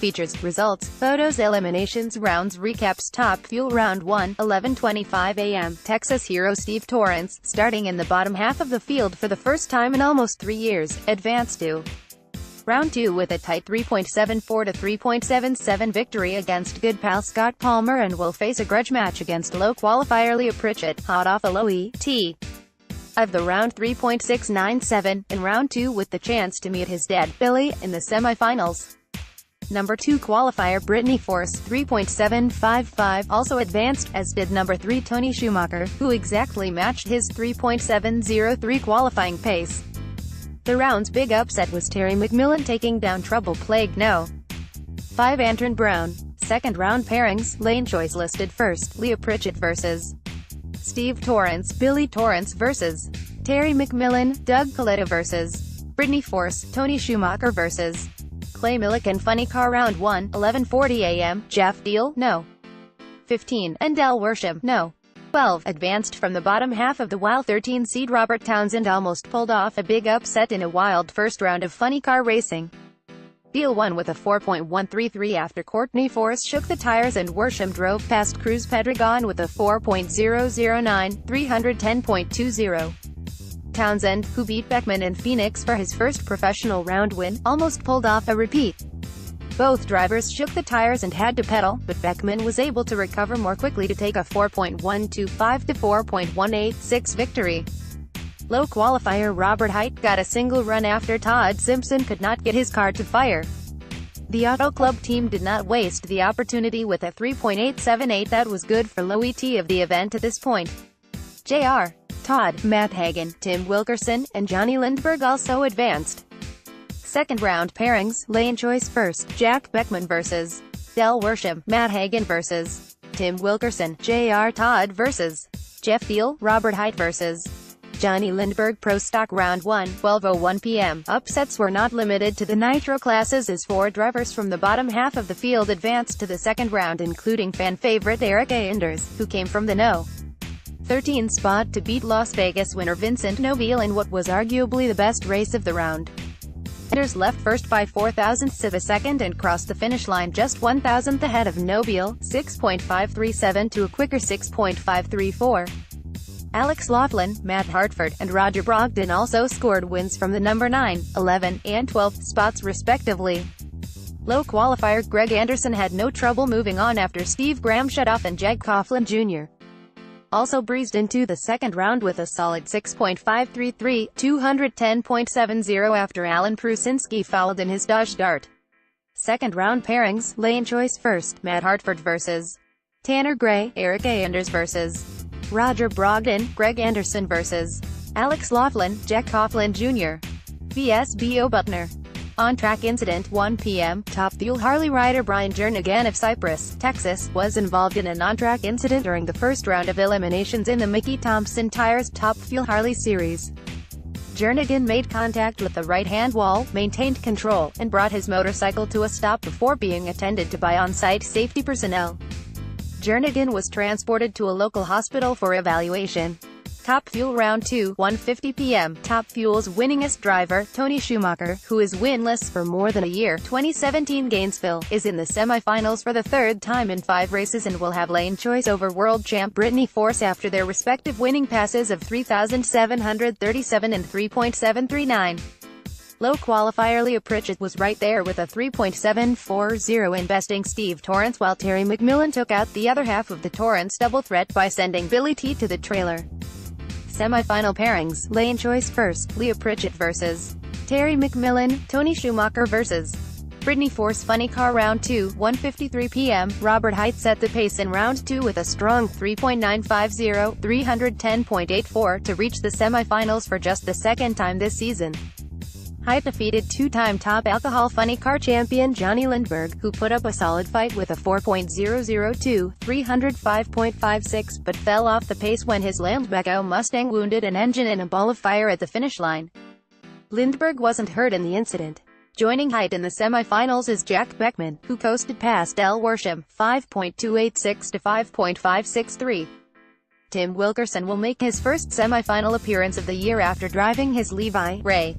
Features, results, photos, eliminations, rounds, recaps. Top Fuel Round 1, 11:25 a.m. Texas hero Steve Torrence, starting in the bottom half of the field for the first time in almost 3 years, advanced to Round 2 with a tight 3.74 to 3.77 victory against good pal Scott Palmer, and will face a grudge match against low qualifier Leah Pritchett, hot off a low ET of the round 3.697, in Round 2 with the chance to meet his dad, Billy, in the semifinals. Number 2 qualifier Brittany Force, 3.755, also advanced, as did number 3 Tony Schumacher, who exactly matched his 3.703 qualifying pace. The round's big upset was Terry McMillan taking down trouble-plagued No. 5 Antron Brown. Second round pairings, lane choice listed first, Leah Pritchett vs. Steve Torrence, Billy Torrence vs. Terry McMillan, Doug Coletta vs. Brittany Force, Tony Schumacher vs. Clay Millican. Funny Car Round 1, 11:40 a.m. Jeff Deal, No. 15, and Del Worsham, No. 12, advanced from the bottom half of the Wild 13 seed. Robert Townsend almost pulled off a big upset in a wild first round of funny car racing. Deal won with a 4.133 after Courtney Force shook the tires and Worsham drove past Cruz Pedregon with a 4.009, 310.20. Townsend, who beat Beckman in Phoenix for his first professional round win, almost pulled off a repeat. Both drivers shook the tires and had to pedal, but Beckman was able to recover more quickly to take a 4.125 to 4.186 victory. Low qualifier Robert Hight got a single run after Todd Simpson could not get his car to fire. The Auto Club team did not waste the opportunity with a 3.878 that was good for low ET of the event at this point. Jr., Todd, Matt Hagan, Tim Wilkerson, and Johnny Lindberg also advanced. Second round pairings, lane choice first, Jack Beckman vs. Del Worsham, Matt Hagan vs. Tim Wilkerson, Jr. Todd vs. Jeff Deal, Robert Hight vs. Johnny Lindberg. Pro Stock Round 1, 12:01 p.m. Upsets were not limited to the Nitro classes, as 4 drivers from the bottom half of the field advanced to the second round, including fan favorite Eric Anders, who came from the No. 13 spot to beat Las Vegas winner Vincent Nobile in what was arguably the best race of the round. Anders left first by 0.004 of a second and crossed the finish line just 1,000th ahead of Nobile, 6.537 to a quicker 6.534. Alex Laughlin, Matt Hartford, and Roger Brogdon also scored wins from the number 9, 11, and 12 spots respectively. Low qualifier Greg Anderson had no trouble moving on after Steve Graham shut off, and Jag Coughlin Jr. also breezed into the second round with a solid 6.533, 210.70 after Alan Prusinski fouled in his Dodge Dart. Second round pairings, lane choice first, Matt Hartford vs. Tanner Gray, Eric Anders vs. Roger Brogdon, Greg Anderson vs. Alex Laughlin, Jack Coughlin Jr. vs. B.O. Butner. On-track incident, 1 p.m. Top Fuel Harley rider Brian Jernigan of Cypress, Texas, was involved in an on-track incident during the first round of eliminations in the Mickey Thompson Tires Top Fuel Harley Series. Jernigan made contact with the right-hand wall, maintained control, and brought his motorcycle to a stop before being attended to by on-site safety personnel. Jernigan was transported to a local hospital for evaluation. Top Fuel Round 2, 1:50 p.m. Top Fuel's winningest driver, Tony Schumacher, who is winless for more than a year, 2017 Gainesville, is in the semifinals for the third time in 5 races and will have lane choice over world champ Brittany Force after their respective winning passes of 3,737 and 3.739. Low qualifier Leah Pritchett was right there with a 3.740 in besting Steve Torrence, while Terry McMillan took out the other half of the Torrence double threat by sending Billy T to the trailer. Semi-final pairings, lane choice first, Leah Pritchett vs. Terry McMillan, Tony Schumacher vs. Brittany Force. Funny Car Round 2, 1:53 p.m. Robert Hight set the pace in Round 2 with a strong 3.950, 310.84 to reach the semi-finals for just the second time this season. Hight defeated 2-time top alcohol funny car champion Johnny Lindberg, who put up a solid fight with a 4.002, 305.56, but fell off the pace when his Lamborghini Mustang wounded an engine in a ball of fire at the finish line. Lindberg wasn't hurt in the incident. Joining Hight in the semifinals is Jack Beckman, who coasted past Del Worsham, 5.286 to 5.563. Tim Wilkerson will make his first semifinal appearance of the year after driving his Levi Ray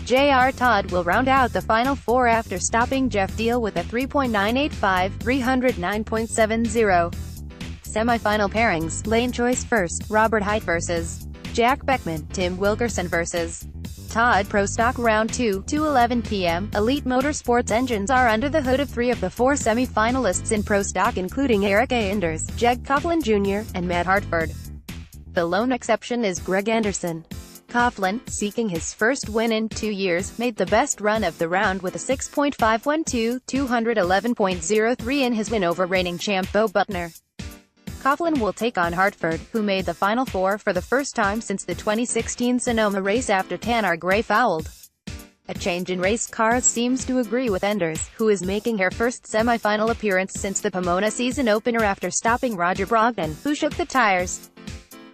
Jr. Todd will round out the Final Four after stopping Jeff Deal with a 3.985, 309.70. Semifinal pairings, lane choice first, Robert Hight vs. Jack Beckman, Tim Wilkerson vs. Todd. Pro Stock Round 2, 2:11 p.m. Elite Motorsports engines are under the hood of 3 of the 4 semi-finalists in Pro Stock, including Eric Anders, Jeg Coughlin Jr., and Matt Hartford. The lone exception is Greg Anderson. Coughlin, seeking his first win in 2 years, made the best run of the round with a 6.512, 211.03 in his win over reigning champ Bo Butner. Coughlin will take on Hartford, who made the Final Four for the first time since the 2016 Sonoma race after Tanner Gray fouled. A change in race cars seems to agree with Enders, who is making her first semifinal appearance since the Pomona season opener after stopping Roger Brogdon, who shook the tires.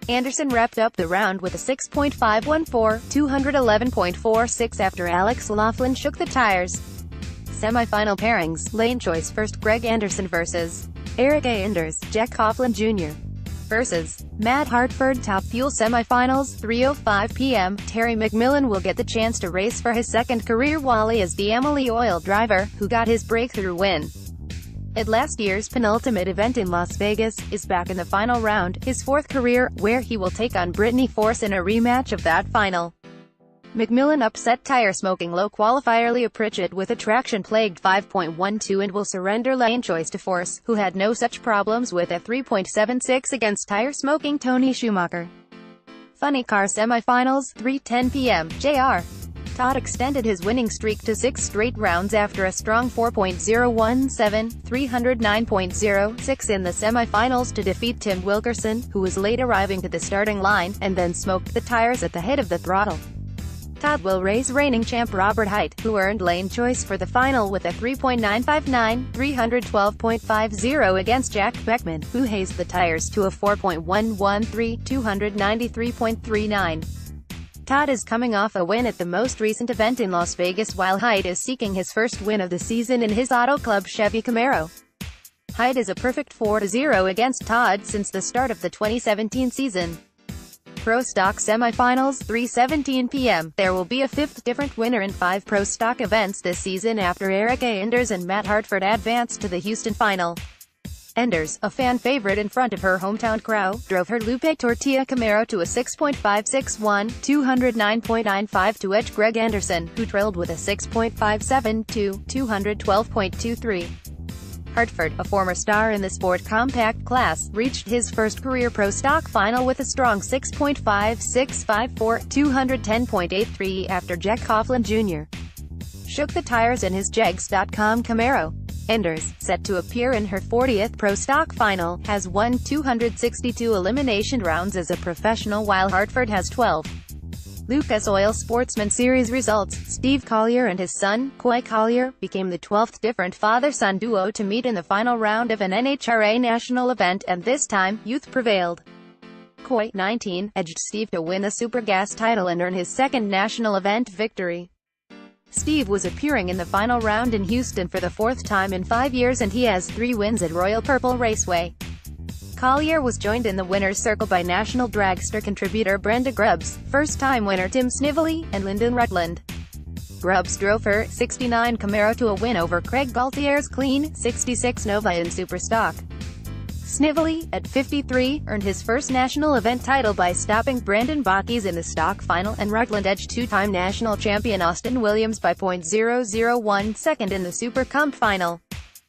Anderson wrapped up the round with a 6.514, 211.46 after Alex Laughlin shook the tires. Semifinal pairings, lane choice first, Greg Anderson vs. Eric Anders, Jeg Coughlin Jr. vs. Matt Hartford. Top Fuel semifinals, 3:05 p.m. Terry McMillan will get the chance to race for his second career Wally as the Amalie Oil driver, who got his breakthrough win at last year's penultimate event in Las Vegas, is back in the final round, his fourth career, where he will take on Brittany Force in a rematch of that final. McMillan upset tire-smoking low qualifier Leah Pritchett with a traction-plagued 5.12 and will surrender lane choice to Force, who had no such problems with a 3.76 against tire-smoking Tony Schumacher. Funny Car semifinals, 3:10 p.m. Jr. Todd extended his winning streak to 6 straight rounds after a strong 4.017, 309.06 in the semifinals to defeat Tim Wilkerson, who was late arriving to the starting line, and then smoked the tires at the head of the throttle. Todd will race reigning champ Robert Hight, who earned lane choice for the final with a 3.959, 312.50 against Jack Beckman, who hazed the tires to a 4.113, 293.39. Todd is coming off a win at the most recent event in Las Vegas, while Hight is seeking his first win of the season in his Auto Club Chevy Camaro. Hight is a perfect 4-0 against Todd since the start of the 2017 season. Pro Stock semifinals, 3:17 p.m. There will be a fifth different winner in 5 Pro Stock events this season after Eric Anders and Matt Hartford advanced to the Houston final. Anders, a fan favorite in front of her hometown crowd, drove her Lupe Tortilla Camaro to a 6.561, 209.95 to edge Greg Anderson, who trailed with a 6.572, 212.23. Hartford, a former star in the Sport Compact class, reached his first career Pro Stock final with a strong 6.5654, 210.83 after Jeg Coughlin Jr. shook the tires in his Jegs.com Camaro. Anders, set to appear in her 40th Pro Stock final, has won 262 elimination rounds as a professional, while Hartford has 12. Lucas Oil Sportsman Series results, Steve Collier and his son, Coy Collier, became the 12th different father-son duo to meet in the final round of an NHRA national event, and this time, youth prevailed. Coy, 19, edged Steve to win the Super Gas title and earn his second national event victory. Steve was appearing in the final round in Houston for the 4th time in 5 years, and he has 3 wins at Royal Purple Raceway. Collier was joined in the winner's circle by national dragster contributor Brenda Grubbs, first-time winner Tim Snively, and Lyndon Rutland. Grubbs drove her '69 Camaro to a win over Craig Gaultier's clean '66 Nova in Super Stock. Snively, at 53, earned his first national event title by stopping Brandon Bockies in the stock final, and Rutland edged 2-time national champion Austin Williams by .001 second in the Super Comp final.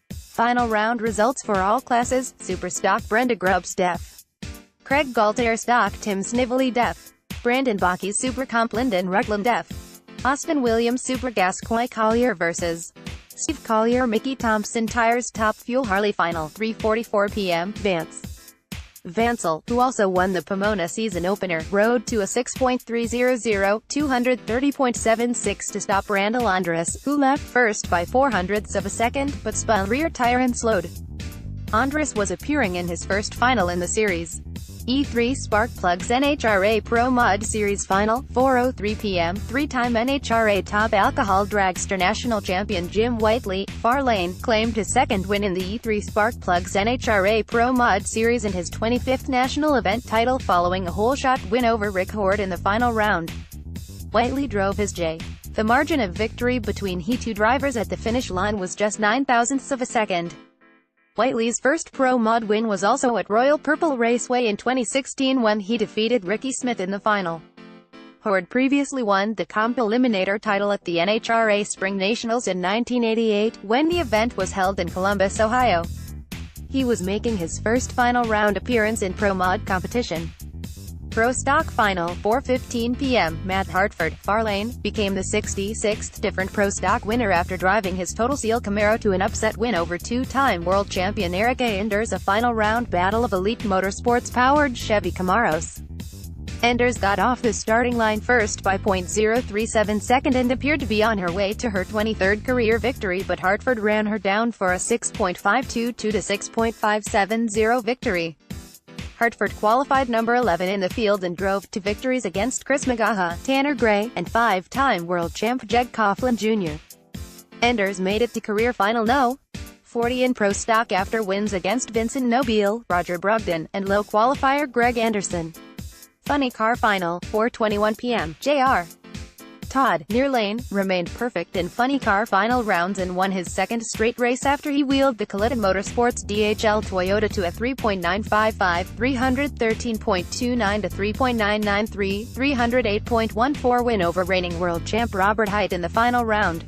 Final round results for all classes: Super Stock Brenda Grubbs def. Craig Gaultier Stock Tim Snively def. Brandon Bockies Super Comp Lyndon Rutland def. Austin Williams Super Gas Coy Collier vs. Steve Collier Mickey Thompson Tires Top Fuel Harley Final, 3:44 p.m. Vance Vansel, who also won the Pomona season opener, rode to a 6.300, 230.76 to stop Randall Andres, who left first by 0.04 of a second, but spun rear tire and slowed. Andres was appearing in his first final in the series. E3 Sparkplugs NHRA Pro Mud Series Final, 4:03 p.m. 3-time NHRA Top Alcohol Dragster National Champion Jim Whiteley, far lane, claimed his second win in the E3 Sparkplugs NHRA Pro Mud Series and his 25th national event title following a hole-shot win over Rick Horde in the final round. Whiteley drove his J. The margin of victory between He2 drivers at the finish line was just 0.09 of a second. Whiteley's first Pro Mod win was also at Royal Purple Raceway in 2016 when he defeated Ricky Smith in the final. Horde previously won the Comp Eliminator title at the NHRA SpringNationals in 1988, when the event was held in Columbus, Ohio. He was making his first final round appearance in Pro Mod competition. Pro Stock Final, 4:15 p.m. Matt Hartford, Farlane, became the 66th different Pro Stock winner after driving his Total Seal Camaro to an upset win over two-time world champion Eric Enders, a final round battle of Elite Motorsports-powered Chevy Camaros. Enders got off the starting line first by 0.037 seconds and appeared to be on her way to her 23rd career victory, but Hartford ran her down for a 6.522 to 6.570 victory. Hartford qualified number 11 in the field and drove to victories against Chris McGaha, Tanner Gray, and five-time world champ Jeg Coughlin Jr. Enders made it to career final No. 40 in Pro Stock after wins against Vincent Nobile, Roger Brogdon, and low qualifier Greg Anderson. Funny Car Final, 4:21 p.m. Jr. Todd, near lane, remained perfect in Funny Car Final rounds and won his second straight race after he wheeled the Kalitta Motorsports DHL Toyota to a 3.955, 313.29 to 3.993, 308.14 win over reigning world champ Robert Hight in the final round.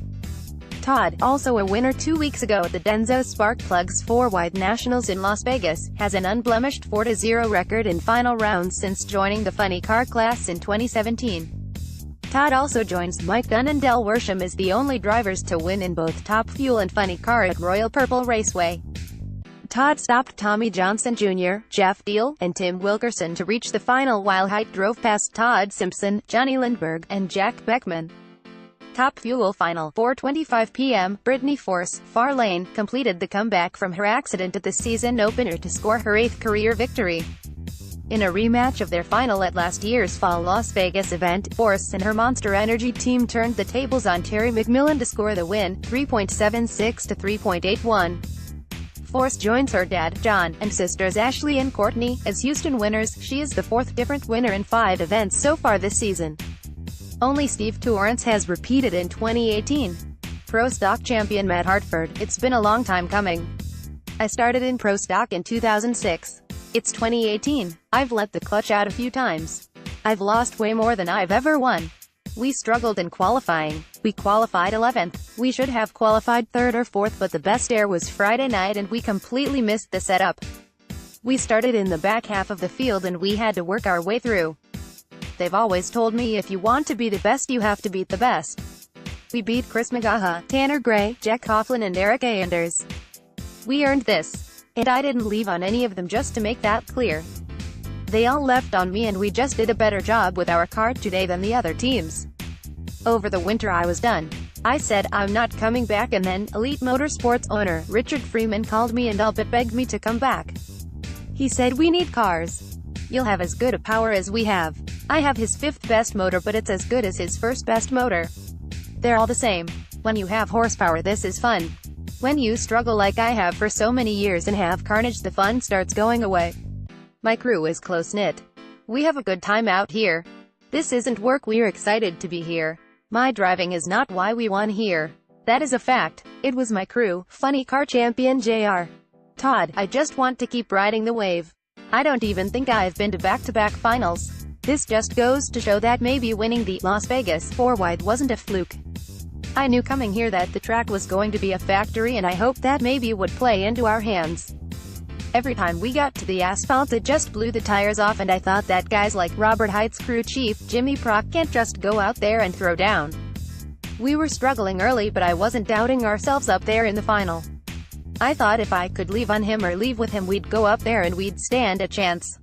Todd, also a winner 2 weeks ago at the Denso Sparkplugs 4-Wide Nationals in Las Vegas, has an unblemished 4-0 record in final rounds since joining the Funny Car class in 2017. Todd also joins Mike Dunn and Del Worsham as the only drivers to win in both Top Fuel and Funny Car at Royal Purple Raceway. Todd stopped Tommy Johnson Jr., Jeff Deal, and Tim Wilkerson to reach the final, while Hight drove past Todd Simpson, Johnny Lindbergh, and Jack Beckman. Top Fuel Final, 4:25 p.m. Brittany Force, Farlane, completed the comeback from her accident at the season opener to score her 8th career victory. In a rematch of their final at last year's Fall Las Vegas event, Force and her Monster Energy team turned the tables on Terry McMillan to score the win, 3.76 to 3.81. Force joins her dad, John, and sisters Ashley and Courtney, as Houston winners. She is the 4th different winner in 5 events so far this season. Only Steve Torrence has repeated in 2018. Pro Stock champion Matt Hartford, it's been a long time coming. I started in Pro Stock in 2006. It's 2018. I've let the clutch out a few times. I've lost way more than I've ever won. We struggled in qualifying. We qualified 11th. We should have qualified 3rd or 4th, but the best air was Friday night and we completely missed the setup. We started in the back half of the field and we had to work our way through. They've always told me if you want to be the best you have to beat the best. We beat Chris McGaha, Tanner Gray, Jeg Coughlin and Eric Enders. We earned this. And I didn't leave on any of them, just to make that clear. They all left on me and we just did a better job with our car today than the other teams. Over the winter I was done. I said I'm not coming back, and then Elite Motorsports owner Richard Freeman called me and all but begged me to come back. He said, "We need cars. You'll have as good a power as we have." I have his 5th best motor, but it's as good as his 1st best motor. They're all the same. When you have horsepower, this is fun. When you struggle like I have for so many years and have carnage, the fun starts going away. My crew is close-knit. We have a good time out here. This isn't work, we're excited to be here. My driving is not why we won here. That is a fact. It was my crew. Funny Car champion Jr. Todd, I just want to keep riding the wave. I don't even think I've been to back-to-back finals. This just goes to show that maybe winning the Las Vegas 4-Wide wasn't a fluke. I knew coming here that the track was going to be a factory, and I hoped that maybe would play into our hands. Every time we got to the asphalt it just blew the tires off, and I thought that guys like Robert Hight's crew chief, Jimmy Prock, can't just go out there and throw down. We were struggling early, but I wasn't doubting ourselves up there in the final. I thought if I could leave on him or leave with him, we'd go up there and we'd stand a chance.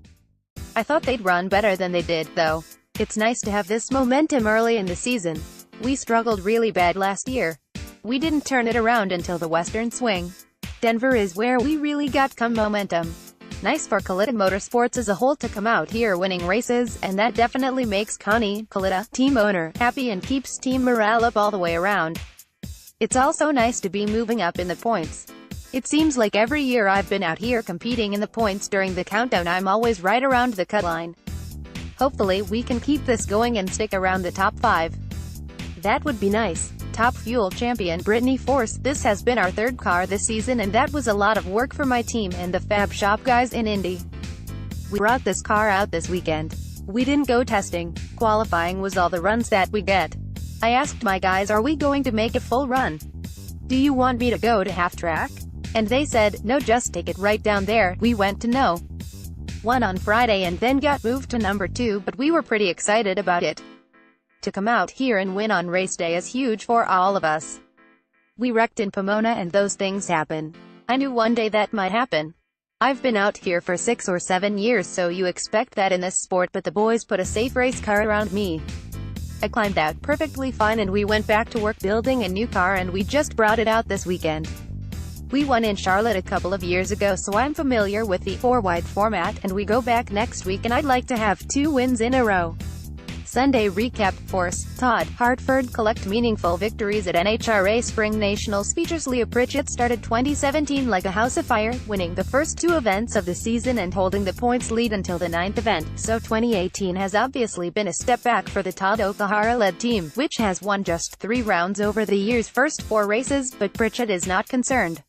I thought they'd run better than they did, though. It's nice to have this momentum early in the season. We struggled really bad last year. We didn't turn it around until the Western Swing. Denver is where we really got momentum. Nice for Kalitta Motorsports as a whole to come out here winning races, and that definitely makes Connie, Kalitta, team owner, happy and keeps team morale up all the way around. It's also nice to be moving up in the points. It seems like every year I've been out here competing in the points during the countdown, I'm always right around the cut line. Hopefully we can keep this going and stick around the top 5. That would be nice. Top Fuel champion Brittany Force, this has been our third car this season and that was a lot of work for my team and the Fab Shop guys in Indy. We brought this car out this weekend. We didn't go testing. Qualifying was all the runs that we get. I asked my guys, are we going to make a full run? Do you want me to go to half track? And they said, no, just take it right down there. We went to no. 1 on Friday and then got moved to number 2, but we were pretty excited about it. To come out here and win on race day is huge for all of us. We wrecked in Pomona and those things happen. I knew one day that might happen. I've been out here for 6 or 7 years, so you expect that in this sport, but the boys put a safe race car around me. I climbed out perfectly fine and we went back to work building a new car and we just brought it out this weekend. We won in Charlotte a couple of years ago, so I'm familiar with the 4-wide format, and we go back next week and I'd like to have 2 wins in a row. Sunday recap. Force, Todd, Hartford collect meaningful victories at NHRA SpringNationals features Leah Pritchett started 2017 like a house of fire, winning the first 2 events of the season and holding the points lead until the 9th event, so 2018 has obviously been a step back for the Todd O'Kahara-led team, which has won just 3 rounds over the year's first 4 races, but Pritchett is not concerned.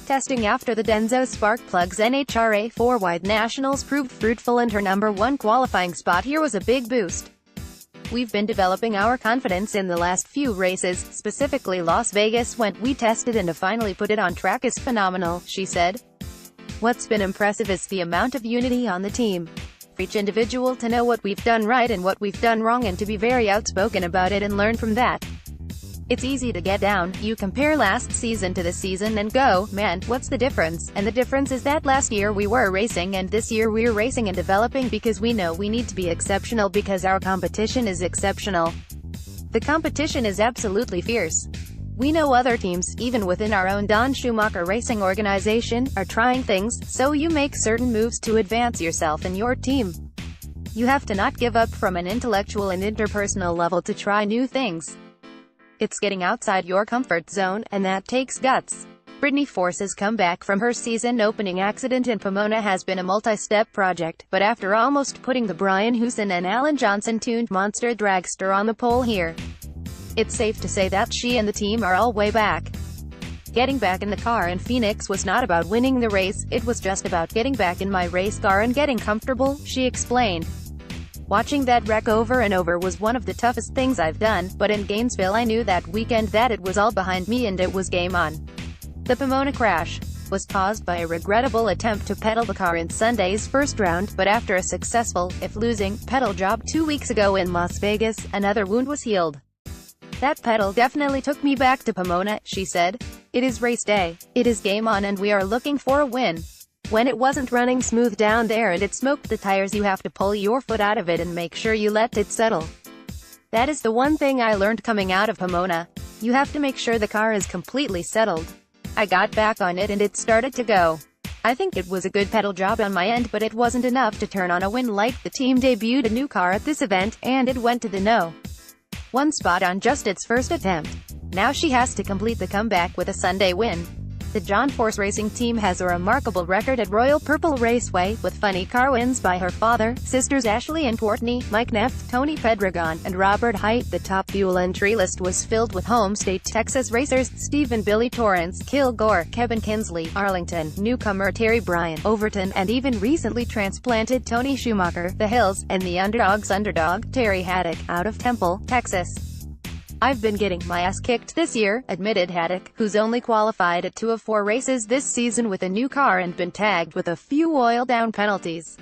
Testing after the Denso spark plugs NHRA 4-wide nationals proved fruitful and her number 1 qualifying spot here was a big boost. We've been developing our confidence in the last few races, specifically Las Vegas when we tested and to finally put it on track is phenomenal, she said. What's been impressive is the amount of unity on the team. For each individual to know what we've done right and what we've done wrong and to be very outspoken about it and learn from that. It's easy to get down. You compare last season to this season and go, man, what's the difference? And the difference is that last year we were racing and this year we're racing and developing because we know we need to be exceptional because our competition is exceptional. The competition is absolutely fierce. We know other teams, even within our own Don Schumacher Racing organization, are trying things, so you make certain moves to advance yourself and your team. You have to not give up from an intellectual and interpersonal level to try new things. It's getting outside your comfort zone, and that takes guts. Brittany Force's comeback from her season-opening accident in Pomona has been a multi-step project, but after almost putting the Brian Houston and Alan Johnson-tuned monster dragster on the pole here, it's safe to say that she and the team are all way back. Getting back in the car in Phoenix was not about winning the race, it was just about getting back in my race car and getting comfortable, she explained. Watching that wreck over and over was one of the toughest things I've done, but in Gainesville I knew that weekend that it was all behind me and it was game on. The Pomona crash was caused by a regrettable attempt to pedal the car in Sunday's first round, but after a successful, if losing, pedal job 2 weeks ago in Las Vegas, another wound was healed. That pedal definitely took me back to Pomona, she said. It is race day. It is game on and we are looking for a win. When it wasn't running smooth down there and it smoked the tires, you have to pull your foot out of it and make sure you let it settle. That is the one thing I learned coming out of Pomona. You have to make sure the car is completely settled. I got back on it and it started to go. I think it was a good pedal job on my end, but it wasn't enough to turn on a win light. The team debuted a new car at this event, and it went to the no. 1 spot on just its first attempt. Now she has to complete the comeback with a Sunday win. The John Force Racing team has a remarkable record at Royal Purple Raceway, with funny car wins by her father, sisters Ashley and Courtney, Mike Neff, Tony Pedregon, and Robert Height. The Top Fuel entry list was filled with home state Texas racers, Steve and Billy Torrence, Kilgore, Kevin Kinsley, Arlington, newcomer Terry Bryan, Overton, and even recently transplanted Tony Schumacher, The Hills, and the underdog's underdog, Terry Haddock, out of Temple, Texas. I've been getting my ass kicked this year, admitted Haddock, who's only qualified at 2 of 4 races this season with a new car and been tagged with a few oil-down penalties.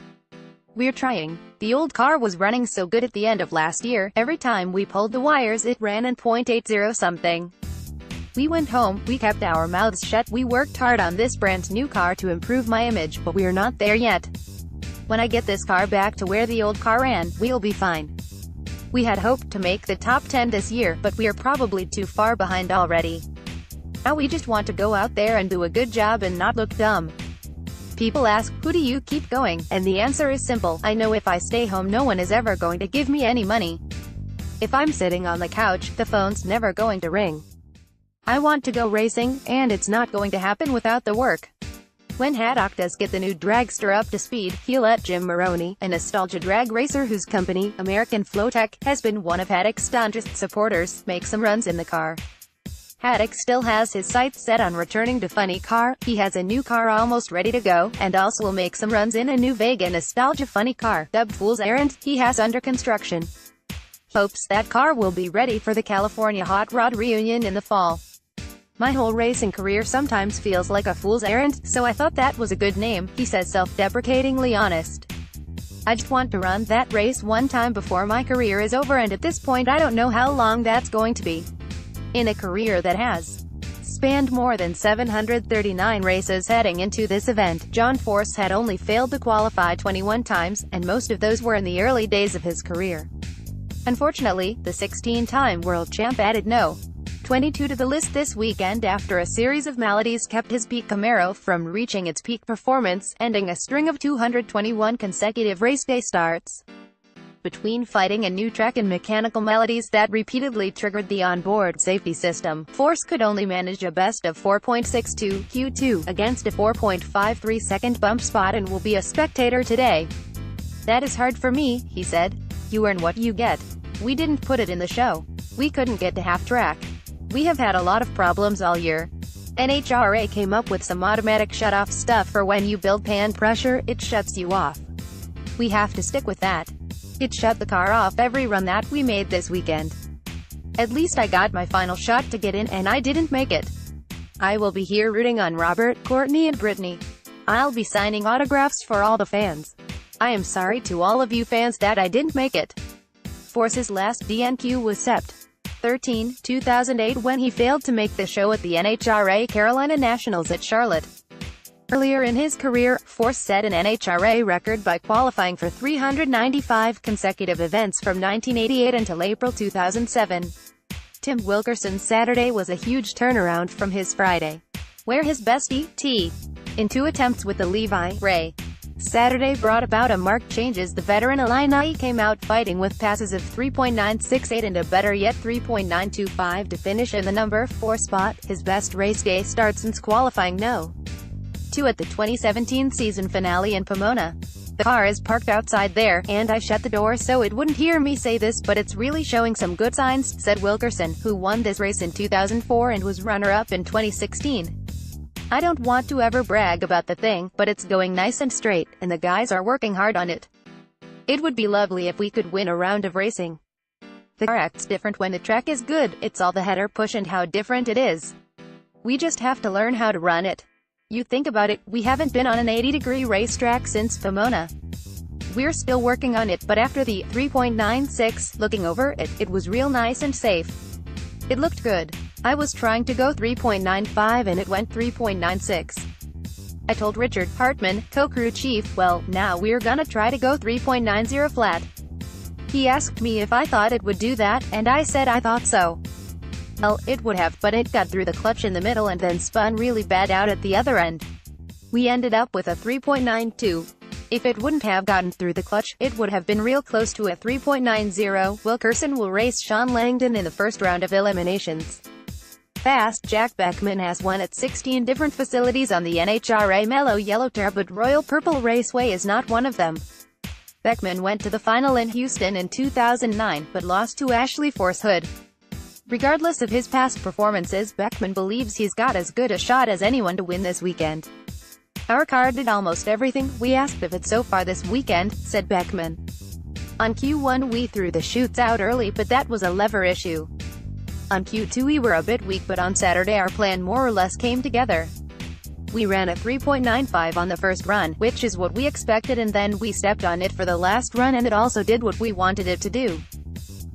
We're trying. The old car was running so good at the end of last year, every time we pulled the wires it ran in .80 something. We went home, we kept our mouths shut, we worked hard on this brand new car to improve my image, but we're not there yet. When I get this car back to where the old car ran, we'll be fine. We had hoped to make the top 10 this year, but we are probably too far behind already. Now we just want to go out there and do a good job and not look dumb. People ask, who do you keep going? And the answer is simple, I know if I stay home no one is ever going to give me any money. If I'm sitting on the couch, the phone's never going to ring. I want to go racing, and it's not going to happen without the work. When Haddock does get the new dragster up to speed, he'll let Jim Maroney, a nostalgia drag racer whose company, American Flowtech, has been one of Haddock's staunchest supporters, make some runs in the car. Haddock still has his sights set on returning to Funny Car. He has a new car almost ready to go, and also will make some runs in a new Vega nostalgia funny car, dubbed Fool's Errand, he has under construction. He hopes that car will be ready for the California Hot Rod reunion in the fall. My whole racing career sometimes feels like a fool's errand, so I thought that was a good name, he says, self-deprecatingly honest. I just want to run that race one time before my career is over, and at this point I don't know how long that's going to be. In a career that has spanned more than 739 races heading into this event, John Force had only failed to qualify 21 times, and most of those were in the early days of his career. Unfortunately, the 16-time world champ added no. 22 to the list this weekend after a series of maladies kept his peak Camaro from reaching its peak performance, ending a string of 221 consecutive race day starts. Between fighting a new track and mechanical maladies that repeatedly triggered the onboard safety system, Force could only manage a best of 4.62 Q2 against a 4.53 second bump spot and will be a spectator today. That is hard for me, he said. You earn what you get. We didn't put it in the show. We couldn't get to half track. We have had a lot of problems all year. NHRA came up with some automatic shut-off stuff for when you build pan pressure, it shuts you off. We have to stick with that. It shut the car off every run that we made this weekend. At least I got my final shot to get in, and I didn't make it. I will be here rooting on Robert, Courtney and Brittany. I'll be signing autographs for all the fans. I am sorry to all of you fans that I didn't make it. Force's last DNQ was Sept. 13, 2008 when he failed to make the show at the NHRA Carolina Nationals at Charlotte. Earlier in his career, Force set an NHRA record by qualifying for 395 consecutive events from 1988 until April 2007. Tim Wilkerson's Saturday was a huge turnaround from his Friday, where his bestie, T, in 2 attempts with the Levi Ray. Saturday brought about a marked change as the veteran Illini came out fighting with passes of 3.968 and a better yet 3.925 to finish in the number 4 spot, his best race day start since qualifying no. 2 at the 2017 season finale in Pomona. The car is parked outside there, and I shut the door so it wouldn't hear me say this, but it's really showing some good signs, said Wilkerson, who won this race in 2004 and was runner-up in 2016. I don't want to ever brag about the thing, but it's going nice and straight, and the guys are working hard on it. It would be lovely if we could win a round of racing. The car acts different when the track is good, it's all the header push and how different it is. We just have to learn how to run it. You think about it, we haven't been on an 80-degree racetrack since Pomona. We're still working on it, but after the 3.96, looking over it, it was real nice and safe. It looked good. I was trying to go 3.95 and it went 3.96. I told Richard Hartman, co-crew chief, well, now we're gonna try to go 3.90 flat. He asked me if I thought it would do that, and I said I thought so. Well, it would have, but it got through the clutch in the middle and then spun really bad out at the other end. We ended up with a 3.92. If it wouldn't have gotten through the clutch, it would have been real close to a 3.90. Wilkerson will race Sean Langdon in the first round of eliminations. Fast Jack Beckman has won at 16 different facilities on the NHRA Mellow Yellow Tour, but Royal Purple Raceway is not one of them. Beckman went to the final in Houston in 2009, but lost to Ashley Force Hood. Regardless of his past performances, Beckman believes he's got as good a shot as anyone to win this weekend. Our car did almost everything we asked of it so far this weekend, said Beckman. On Q1 we threw the chutes out early, but that was a lever issue. On Q2 we were a bit weak, but on Saturday our plan more or less came together. We ran a 3.95 on the first run, which is what we expected, and then we stepped on it for the last run and it also did what we wanted it to do.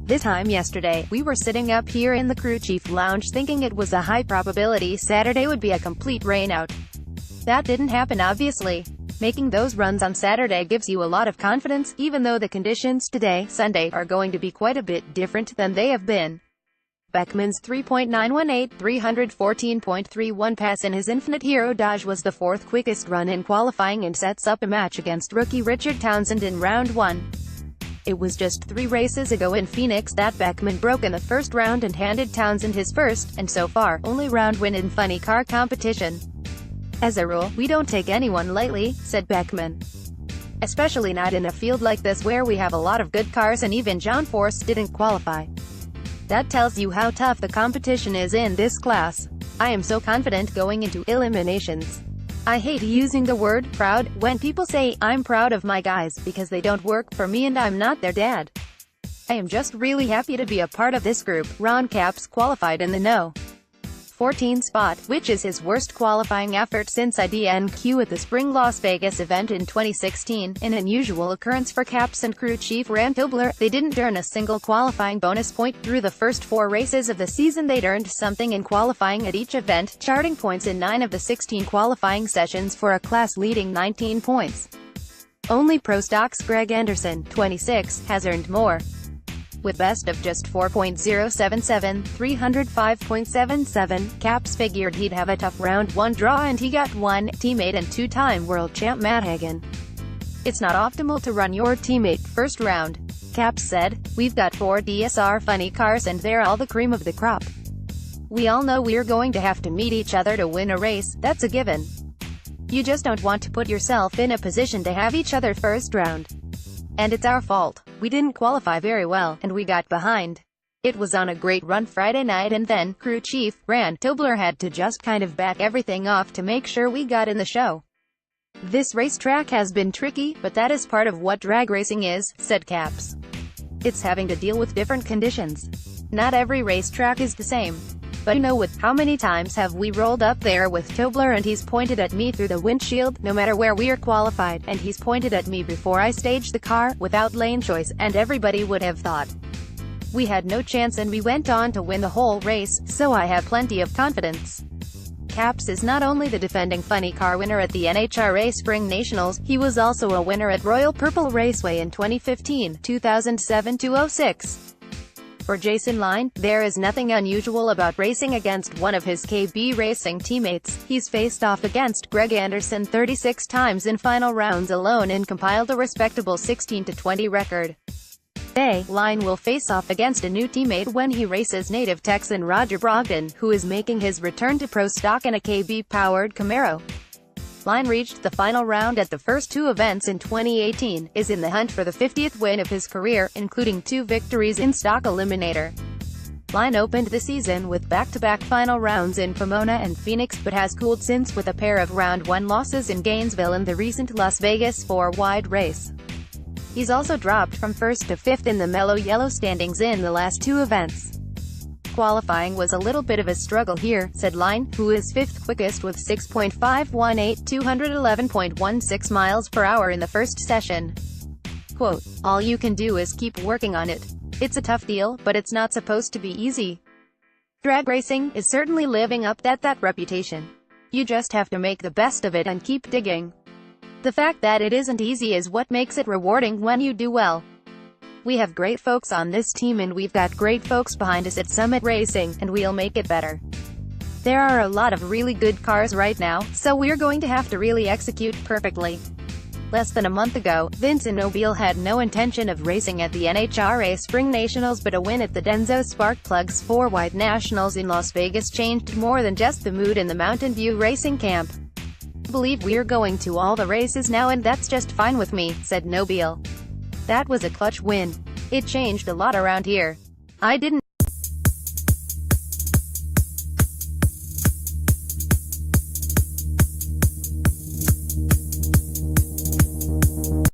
This time yesterday, we were sitting up here in the crew chief lounge thinking it was a high probability Saturday would be a complete rainout. That didn't happen obviously. Making those runs on Saturday gives you a lot of confidence, even though the conditions today, Sunday, are going to be quite a bit different than they have been. Beckman's 3.918, 314.31 pass in his Infinite Hero Dodge was the 4th quickest run in qualifying and sets up a match against rookie Richard Townsend in round 1. It was just 3 races ago in Phoenix that Beckman broke in the first round and handed Townsend his first, and so far, only round win in funny car competition. As a rule, we don't take anyone lightly, said Beckman. Especially not in a field like this where we have a lot of good cars and even John Force didn't qualify. That tells you how tough the competition is in this class. I am so confident going into eliminations. I hate using the word proud when people say I'm proud of my guys because they don't work for me and I'm not their dad. I am just really happy to be a part of this group. Ron Capps qualified in the No. 14 spot, which is his worst qualifying effort since IDNQ at the Spring Las Vegas event in 2016, an unusual occurrence for Capps and crew chief Rand Tobler. They didn't earn a single qualifying bonus point through the first 4 races of the season. They'd earned something in qualifying at each event, charting points in 9 of the 16 qualifying sessions for a class-leading 19 points. Only Pro Stock's Greg Anderson, 26, has earned more. With best of just 4.077, 305.77, Capps figured he'd have a tough round 1 draw and he got one. Teammate and 2-time world champ Matt Hagan. It's not optimal to run your teammate first round. Capps said, we've got 4 DSR funny cars and they're all the cream of the crop. We all know we're going to have to meet each other to win a race, that's a given. You just don't want to put yourself in a position to have each other first round. And it's our fault. We didn't qualify very well, and we got behind. It was on a great run Friday night and then, crew chief, Rand Tobler had to just kind of back everything off to make sure we got in the show. This racetrack has been tricky, but that is part of what drag racing is, said Capps. It's having to deal with different conditions. Not every racetrack is the same. But you know with how many times have we rolled up there with Tobler and he's pointed at me through the windshield, no matter where we're qualified, and he's pointed at me before I staged the car, without lane choice, and everybody would have thought we had no chance and we went on to win the whole race, so I have plenty of confidence. Capps is not only the defending funny car winner at the NHRA SpringNationals, he was also a winner at Royal Purple Raceway in 2015, 2007-06. For Jason Line, there is nothing unusual about racing against one of his KB Racing teammates. He's faced off against Greg Anderson 36 times in final rounds alone and compiled a respectable 16-20 record. Today, Line will face off against a new teammate when he races native Texan Roger Brogdon, who is making his return to pro stock in a KB-powered Camaro. Line reached the final round at the first 2 events in 2018, is in the hunt for the 50th win of his career, including 2 victories in Stock Eliminator. Line opened the season with back-to-back final rounds in Pomona and Phoenix but has cooled since with a pair of round 1 losses in Gainesville and the recent Las Vegas 4-wide race. He's also dropped from 1st to 5th in the Mellow Yellow standings in the last 2 events. Qualifying was a little bit of a struggle here, said Line, who is 5th quickest with 6.518, 211.16 miles per hour in the first session. Quote, all you can do is keep working on it. It's a tough deal, but it's not supposed to be easy. Drag racing is certainly living up to that reputation. You just have to make the best of it and keep digging. The fact that it isn't easy is what makes it rewarding when you do well. We have great folks on this team and we've got great folks behind us at Summit Racing, and we'll make it better. There are a lot of really good cars right now, so we're going to have to really execute perfectly. Less than a month ago, Vince and Nobile had no intention of racing at the NHRA SpringNationals, but a win at the Denso Sparkplugs 4-wide Nationals in Las Vegas changed more than just the mood in the Mountain View racing camp. I believe we're going to all the races now and that's just fine with me, said Nobile. That was a clutch win. It changed a lot around here. I didn't